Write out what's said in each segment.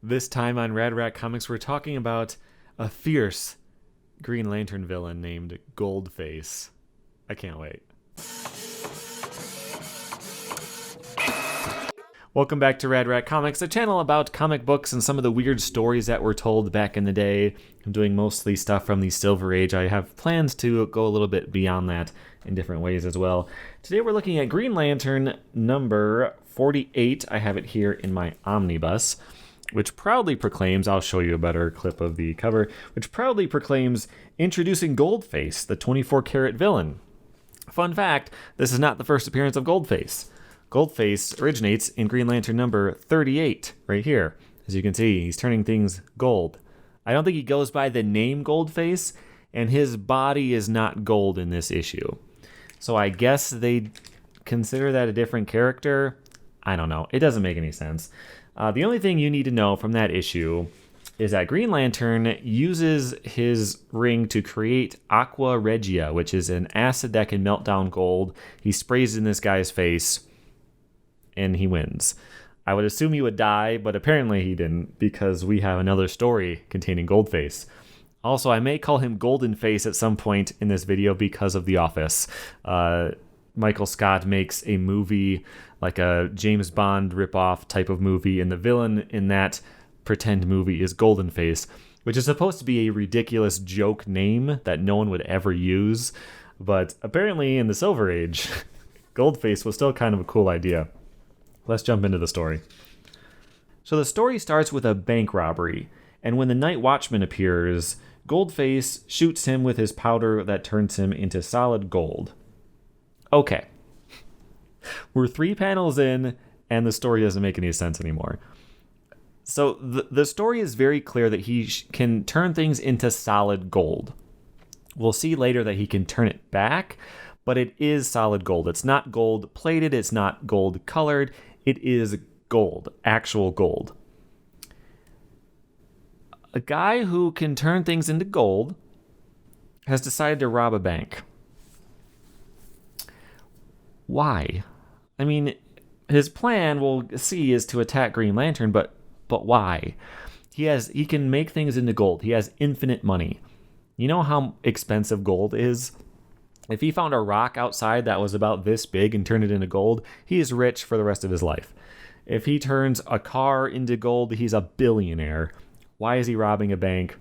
This time on Rad Rat Comics, we're talking about a fierce Green Lantern villain named Goldface. I can't wait. Welcome back to Rad Rat Comics, a channel about comic books and some of the weird stories that were told back in the day. I'm doing mostly stuff from the Silver Age. I have plans to go a little bit beyond that in different ways as well. Today we're looking at Green Lantern number 48. I have it here in my omnibus, which proudly proclaims, I'll show you a better clip of the cover, which proudly proclaims introducing Goldface, the 24-karat villain. Fun fact, this is not the first appearance of Goldface. Goldface originates in Green Lantern number 38, right here. As you can see, he's turning things gold. I don't think he goes by the name Goldface, and his body is not gold in this issue. So I guess they consider that a different character. I don't know. It doesn't make any sense. The only thing you need to know from that issue is that Green Lantern uses his ring to create Aqua Regia, which is an acid that can melt down gold. He sprays it in this guy's face, and he wins. I would assume he would die, but apparently he didn't, because we have another story containing Goldface. Also, I may call him Golden Face at some point in this video because of The Office. Michael Scott makes a movie, like a James Bond ripoff type of movie, and the villain in that pretend movie is Golden Face, which is supposed to be a ridiculous joke name that no one would ever use. But apparently in the Silver Age, Goldface was still kind of a cool idea. Let's jump into the story. So the story starts with a bank robbery, and when the night watchman appears, Goldface shoots him with his powder that turns him into solid gold. Okay. We're 3 panels in, and the story doesn't make any sense anymore. So the story is very clear that he can turn things into solid gold. We'll see later that he can turn it back, but it is solid gold. It's not gold plated, it's not gold colored, it is gold, actual gold. A guy who can turn things into gold has decided to rob a bank. Why? I mean, his plan, we'll see, is to attack Green Lantern, but why? He can make things into gold. He has infinite money. You know how expensive gold is? If he found a rock outside that was about this big and turned it into gold, he is rich for the rest of his life. If he turns a car into gold, he's a billionaire. Why is he robbing a bank?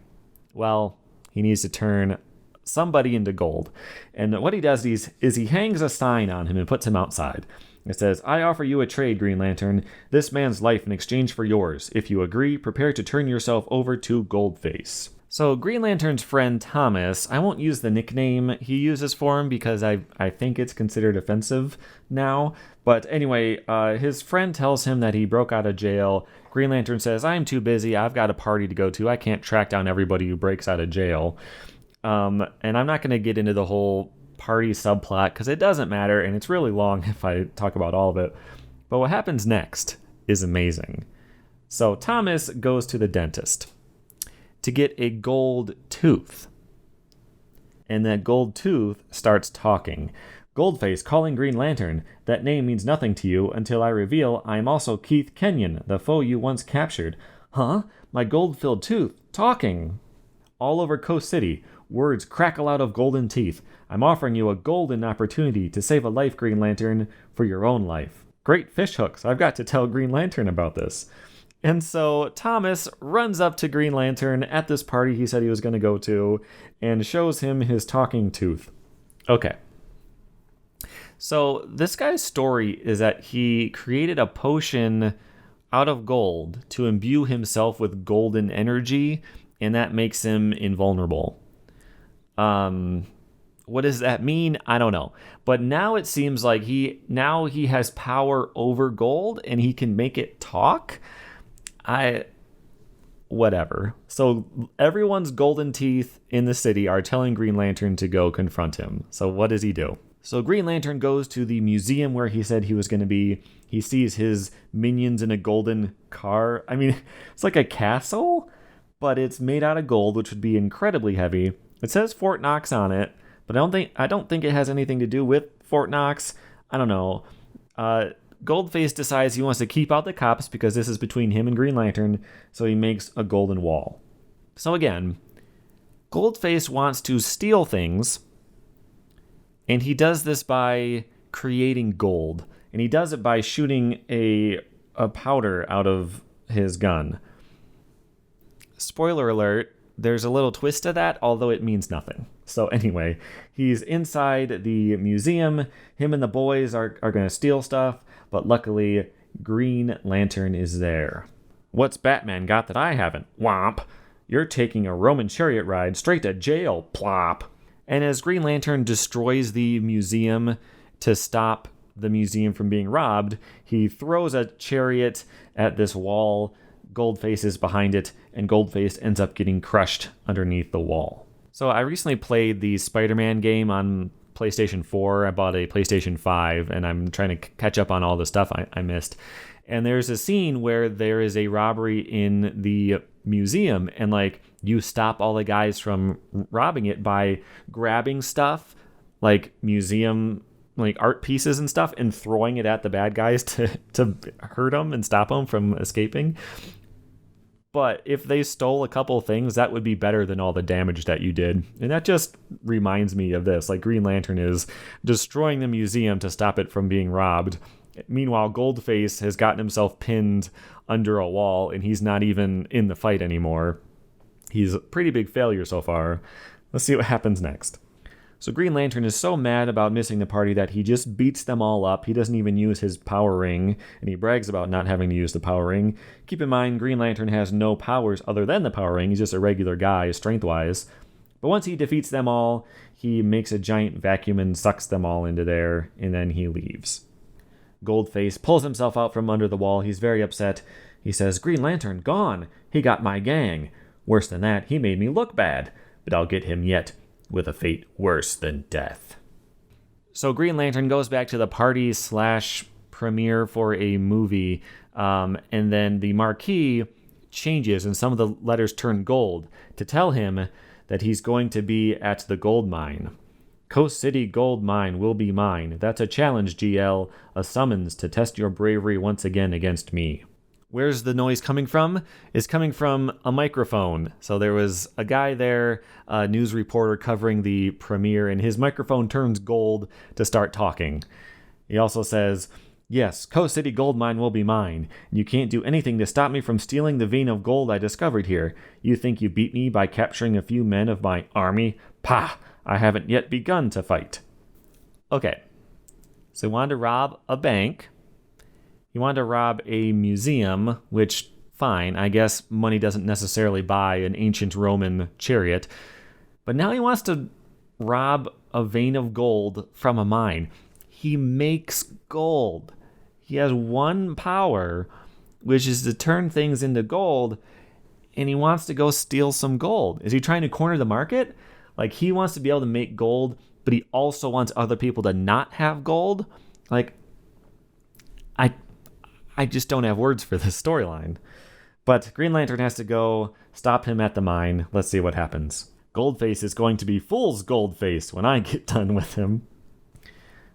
Well, he needs to turn somebody into gold. And what he does is he hangs a sign on him and puts him outside. It says, "I offer you a trade, Green Lantern. This man's life in exchange for yours. If you agree, prepare to turn yourself over to Goldface." So Green Lantern's friend Thomas, I won't use the nickname he uses for him because I think it's considered offensive now. But anyway, his friend tells him that he broke out of jail. Green Lantern says, "I'm too busy. I've got a party to go to. I can't track down everybody who breaks out of jail." And I'm not going to get into the whole party subplot because it doesn't matter, and it's really long if I talk about all of it. But what happens next is amazing. So Thomas goes to the dentist to get a gold tooth. And that gold tooth starts talking. Goldface calling Green Lantern, "That name means nothing to you until I reveal I am also Keith Kenyon, the foe you once captured." Huh? My gold-filled tooth talking. All over Coast City, words crackle out of golden teeth. I'm offering you a golden opportunity to save a life, Green Lantern, for your own life. Great fish hooks. I've got to tell Green Lantern about this. And so Thomas runs up to Green Lantern at this party he said he was going to go to and shows him his talking tooth. Okay. So this guy's story is that he created a potion out of gold to imbue himself with golden energy, and that makes him invulnerable. What does that mean? I don't know. But now it seems like he has power over gold and he can make it talk. Whatever. So everyone's golden teeth in the city are telling Green Lantern to go confront him. So what does he do? So Green Lantern goes to the museum where he said he was going to be. He sees his minions in a golden car. I mean, it's like a castle, but it's made out of gold, which would be incredibly heavy. It says Fort Knox on it, but I don't think it has anything to do with Fort Knox. I don't know. Goldface decides he wants to keep out the cops because this is between him and Green Lantern, so he makes a golden wall. So again, Goldface wants to steal things, and he does this by creating gold. And he does it by shooting a powder out of his gun. Spoiler alert, there's a little twist to that, although it means nothing. So anyway, he's inside the museum. Him and the boys are going to steal stuff, but luckily Green Lantern is there. What's Batman got that I haven't? Womp. You're taking a Roman chariot ride straight to jail, plop. And as Green Lantern destroys the museum to stop the museum from being robbed, he throws a chariot at this wall. Goldface is behind it, and Goldface ends up getting crushed underneath the wall. So I recently played the Spider-Man game on PlayStation 4. I bought a PlayStation 5, and I'm trying to catch up on all the stuff I missed. And there's a scene where there is a robbery in the museum, and like you stop all the guys from robbing it by grabbing stuff like museum like art pieces and stuff and throwing it at the bad guys to hurt them and stop them from escaping. But if they stole a couple things, that would be better than all the damage that you did. And that just reminds me of this. Like Green Lantern is destroying the museum to stop it from being robbed. Meanwhile, Goldface has gotten himself pinned under a wall, and he's not even in the fight anymore. He's a pretty big failure so far. Let's see what happens next. So Green Lantern is so mad about missing the party that he just beats them all up. He doesn't even use his power ring, and he brags about not having to use the power ring. Keep in mind, Green Lantern has no powers other than the power ring. He's just a regular guy, strength-wise. But once he defeats them all, he makes a giant vacuum and sucks them all into there, and then he leaves. Goldface pulls himself out from under the wall. He's very upset. He says, "Green Lantern, gone. He got my gang. Worse than that, he made me look bad. But I'll get him yet, with a fate worse than death." So Green Lantern goes back to the party / premiere for a movie, and then the marquee changes and some of the letters turn gold to tell him that he's going to be at the gold mine. "Coast City Gold Mine will be mine. That's a challenge, GL, a summons to test your bravery once again against me." Where's the noise coming from? It's coming from a microphone. So there was a guy there, a news reporter covering the premiere, and his microphone turns gold to start talking. He also says, "Yes, Coast City Gold Mine will be mine. You can't do anything to stop me from stealing the vein of gold I discovered here. You think you beat me by capturing a few men of my army? Pah! I haven't yet begun to fight." Okay, so he wanted to rob a bank. He wanted to rob a museum, which, fine, I guess money doesn't necessarily buy an ancient Roman chariot. But now he wants to rob a vein of gold from a mine. He makes gold. He has one power, which is to turn things into gold, and he wants to go steal some gold. Is he trying to corner the market? Like, he wants to be able to make gold, but he also wants other people to not have gold? Like, I just don't have words for this storyline. But Green Lantern has to go stop him at the mine. Let's see what happens. Goldface is going to be fool's Goldface when I get done with him.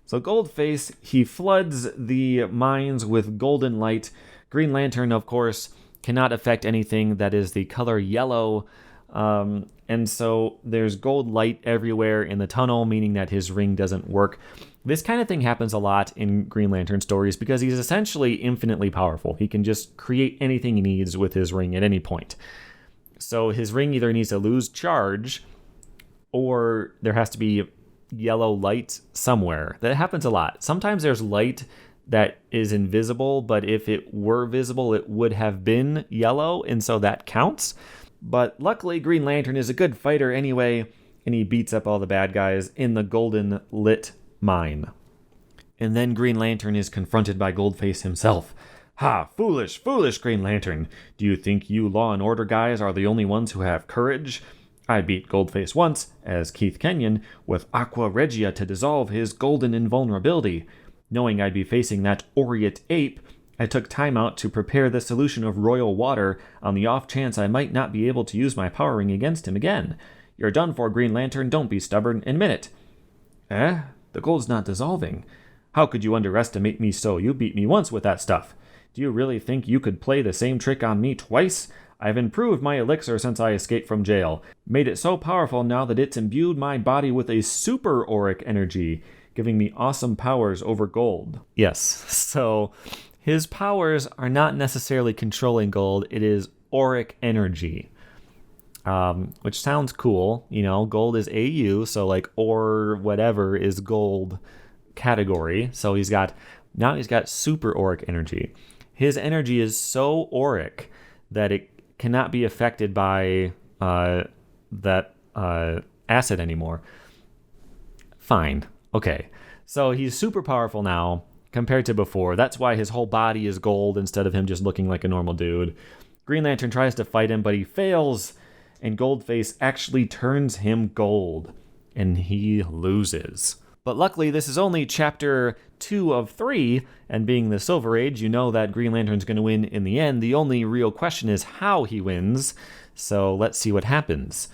So Goldface, he floods the mines with golden light. Green Lantern, of course, cannot affect anything that is the color yellow. And so there's gold light everywhere in the tunnel, meaning that his ring doesn't work. This kind of thing happens a lot in Green Lantern stories because he's essentially infinitely powerful. He can just create anything he needs with his ring at any point. So his ring either needs to lose charge or there has to be yellow light somewhere. That happens a lot. Sometimes there's light that is invisible, but if it were visible, it would have been yellow, and so that counts. But luckily, Green Lantern is a good fighter anyway, and he beats up all the bad guys in the golden lit mine. And then Green Lantern is confronted by Goldface himself. "Ha, foolish, foolish Green Lantern. Do you think you Law and Order guys are the only ones who have courage? I beat Goldface once, as Keith Kenyon, with Aqua Regia to dissolve his golden invulnerability. Knowing I'd be facing that aureate ape, I took time out to prepare the solution of royal water on the off chance I might not be able to use my power ring against him again. You're done for, Green Lantern. Don't be stubborn. Admit it." "Eh? The gold's not dissolving. How could you underestimate me so? You beat me once with that stuff. Do you really think you could play the same trick on me twice? I've improved my elixir since I escaped from jail. Made it so powerful now that it's imbued my body with a super auric energy, giving me awesome powers over gold. Yes, so his powers are not necessarily controlling gold. It is auric energy. Which sounds cool. You know, gold is AU, so like or whatever is gold category. So he's got super auric energy. His energy is so auric that it cannot be affected by that acid anymore. Fine. Okay. So he's super powerful now compared to before. That's why his whole body is gold instead of him just looking like a normal dude. Green Lantern tries to fight him, but he fails, and Goldface actually turns him gold, and he loses. But luckily, this is only chapter 2 of 3, and being the Silver Age, you know that Green Lantern's going to win in the end. The only real question is how he wins, so let's see what happens.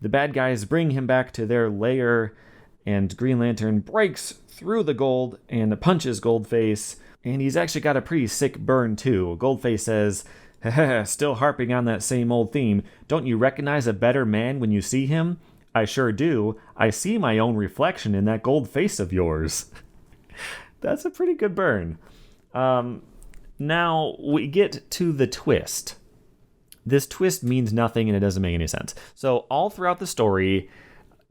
The bad guys bring him back to their lair, and Green Lantern breaks through the gold and punches Goldface, and he's actually got a pretty sick burn too. Goldface says, "Haha, still harping on that same old theme. Don't you recognize a better man when you see him?" "I sure do. I see my own reflection in that gold face of yours." That's a pretty good burn. Now we get to the twist. This twist means nothing and it doesn't make any sense. So all throughout the story,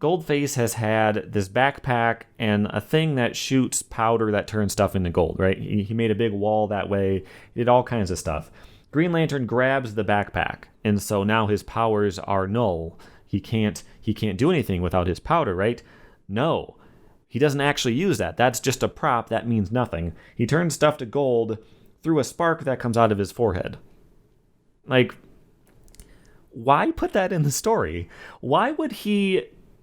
Goldface has had this backpack and a thing that shoots powder that turns stuff into gold, right? He made a big wall that way. He did all kinds of stuff. Green Lantern grabs the backpack, and so now his powers are null. He can't do anything without his powder, right? No. He doesn't actually use that. That's just a prop. That means nothing. He turns stuff to gold through a spark that comes out of his forehead. Like, why put that in the story? Why would he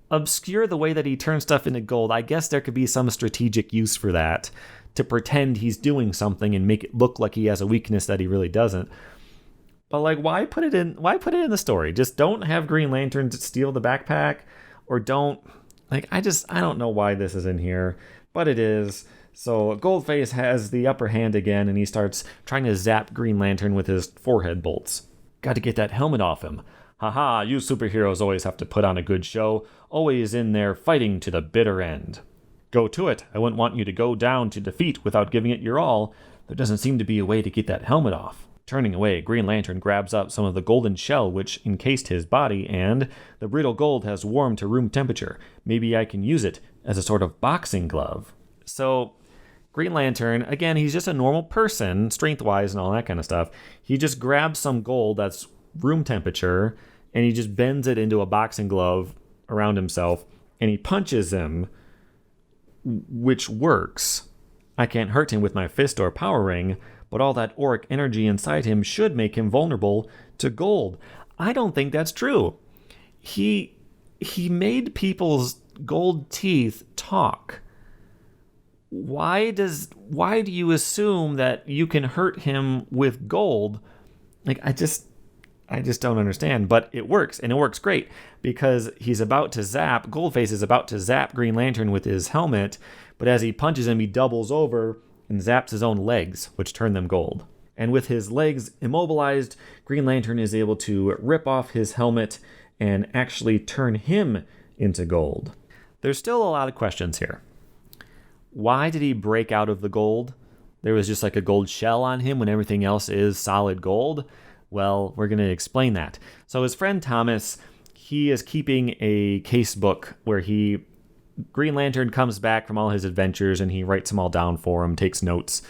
obscure the way that he turns stuff into gold? I guess there could be some strategic use for that, to pretend he's doing something and make it look like he has a weakness that he really doesn't. But like, why put it in the story? Just don't have Green Lantern steal the backpack, or don't, like, I don't know why this is in here, but it is. So Goldface has the upper hand again, and he starts trying to zap Green Lantern with his forehead bolts. Got to get that helmet off him. Haha, you superheroes always have to put on a good show, always in there fighting to the bitter end. Go to it. I wouldn't want you to go down to defeat without giving it your all. There doesn't seem to be a way to get that helmet off. Turning away, Green Lantern grabs up some of the golden shell which encased his body, and the brittle gold has warmed to room temperature. Maybe I can use it as a sort of boxing glove. So Green Lantern, again, he's just a normal person, strength-wise and all that kind of stuff. He just grabs some gold that's room temperature, and he just bends it into a boxing glove around himself, and he punches him, which works. I can't hurt him with my fist or power ring, but all that auric energy inside him should make him vulnerable to gold. I don't think that's true. He made people's gold teeth talk. Why do you assume that you can hurt him with gold? Like, I just don't understand, but it works, and it works great, because Goldface is about to zap Green Lantern with his helmet, but as he punches him, he doubles over and zaps his own legs, which turn them gold. And with his legs immobilized, Green Lantern is able to rip off his helmet and actually turn him into gold. There's still a lot of questions here. Why did he break out of the gold? There was just like a gold shell on him when everything else is solid gold. Well, we're going to explain that. So his friend Thomas, he is keeping a case book where Green Lantern comes back from all his adventures and he writes them all down for him, takes notes.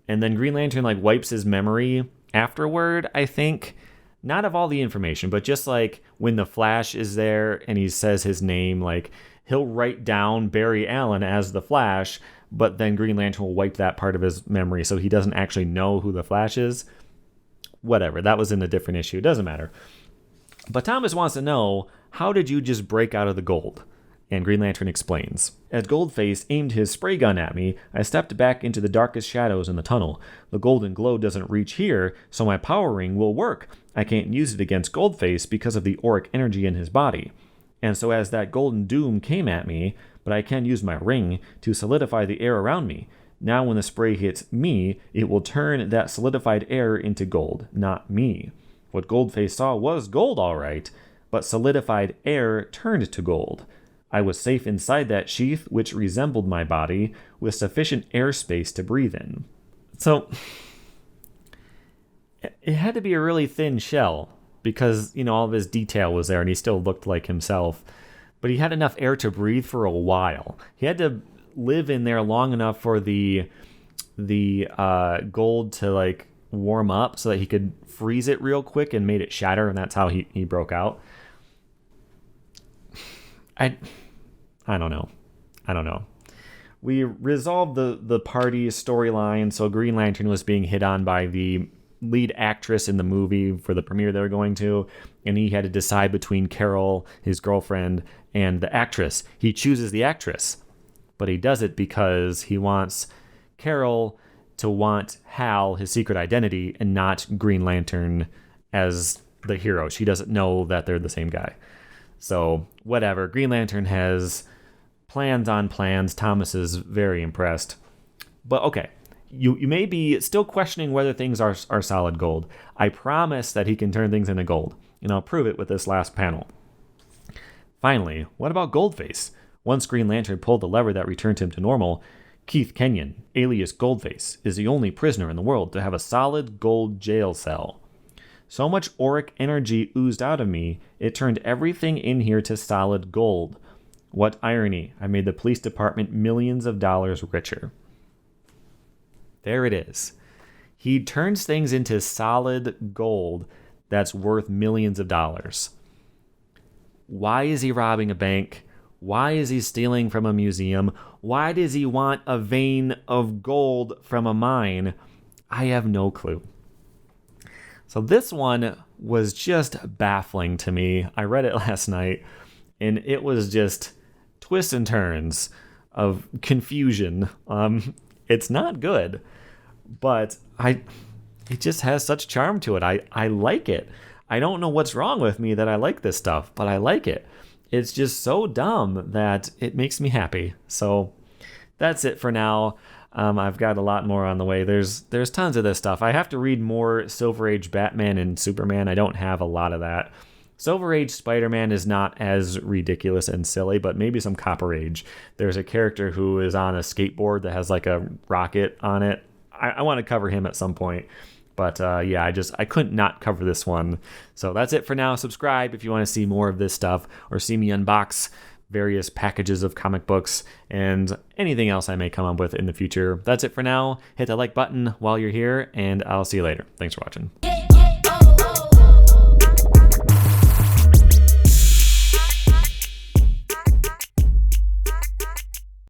And then Green Lantern like wipes his memory afterward, I think. Not of all the information, but just like when the Flash is there and he says his name, like he'll write down Barry Allen as the Flash, but then Green Lantern will wipe that part of his memory so he doesn't actually know who the Flash is. Whatever, that was in a different issue. It doesn't matter. But Thomas wants to know, how did you just break out of the gold? And Green Lantern explains. As Goldface aimed his spray gun at me, I stepped back into the darkest shadows in the tunnel. The golden glow doesn't reach here, so my power ring will work. I can't use it against Goldface because of the auric energy in his body. And so as that golden doom came at me, but I can use my ring to solidify the air around me. Now when the spray hits me, it will turn that solidified air into gold, not me. What Goldface saw was gold, all right, but solidified air turned to gold. I was safe inside that sheath, which resembled my body, with sufficient airspace to breathe in. So, it had to be a really thin shell, because, all of his detail was there, and he still looked like himself. But he had enough air to breathe for a while. He had to live in there long enough for the gold to, warm up so that he could freeze it real quick and made it shatter, and that's how he broke out. I don't know. We resolved the party's storyline, so Green Lantern was being hit on by the lead actress in the movie for the premiere they were going to, and he had to decide between Carol, his girlfriend, and the actress. He chooses the actress, but he does it because he wants Carol to want Hal, his secret identity, and not Green Lantern as the hero. She doesn't know that they're the same guy. So, whatever. Green Lantern has plans on plans. Thomas is very impressed. But okay, you may be still questioning whether things are solid gold. I promise that he can turn things into gold, and I'll prove it with this last panel. Finally, what about Goldface? Once Green Lantern pulled the lever that returned him to normal, Keith Kenyon, alias Goldface, is the only prisoner in the world to have a solid gold jail cell. So much auric energy oozed out of me, it turned everything in here to solid gold. What irony, I made the police department millions of dollars richer. There it is. He turns things into solid gold that's worth millions of dollars. Why is he robbing a bank? Why is he stealing from a museum? Why does he want a vein of gold from a mine? I have no clue. So this one was just baffling to me. I read it last night, and it was just twists and turns of confusion. It's not good, but it just has such charm to it. I like it. I don't know what's wrong with me that I like this stuff, but I like it. It's just so dumb that it makes me happy. So that's it for now. I've got a lot more on the way. There's tons of this stuff. I have to read more Silver Age Batman and Superman. I don't have a lot of that. Silver Age Spider-Man is not as ridiculous and silly, but maybe some Copper Age. There's a character who is on a skateboard that has like a rocket on it. I want to cover him at some point. But yeah, I couldn't not cover this one. So that's it for now. Subscribe if you want to see more of this stuff or see me unbox various packages of comic books and anything else I may come up with in the future. That's it for now. Hit the like button while you're here, and I'll see you later. Thanks for watching.